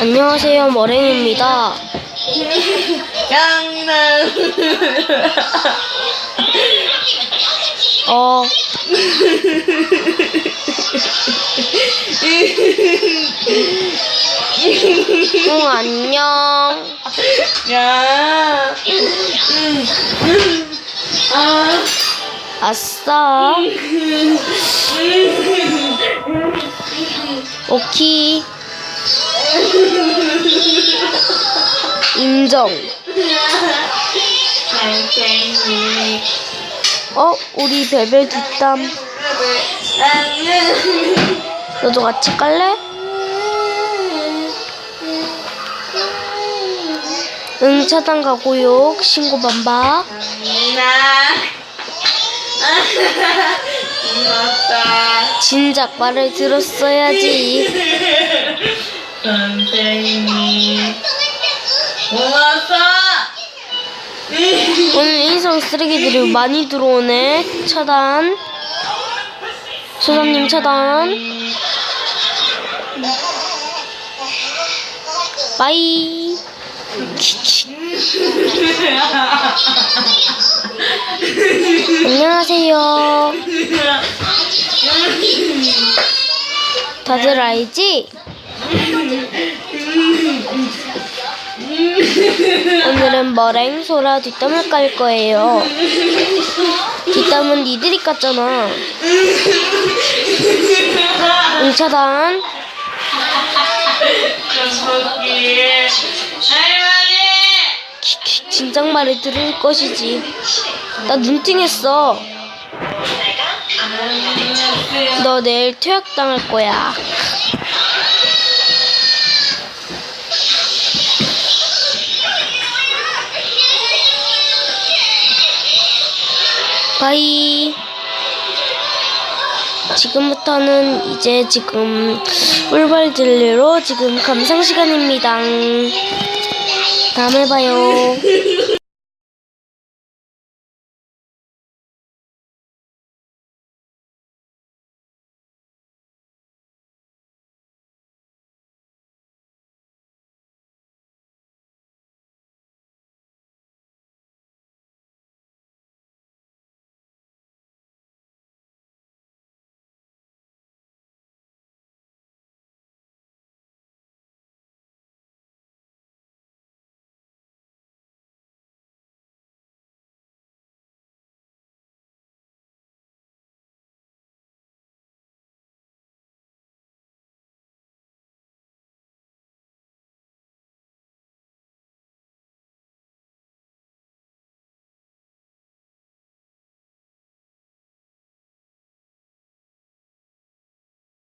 안녕하세요, 머랭입니다. 강남. 안녕. 야. 아싸. 오키. 인정. 우리 베베 뒷담. 너도 같이 갈래? 응, 차단 가고요. 신고 반박. 진작 말을 들었어야지. 선생님 고맙어. 오늘 인성 쓰레기들이 많이 들어오네. 차단. 소장님 차단. 빠이. 안녕하세요. 다들 알지? 오늘은 머랭, 소라 뒷담을 깔 거예요. 뒷담은 니들이 깠잖아. 차단. 진작 말을 들을 것이지. 나 눈팅했어. 너 내일 퇴학당할 거야. 바이. 지금부터는 이제 꿀벌들로 지금 감상 시간입니다. 다음에 봐요.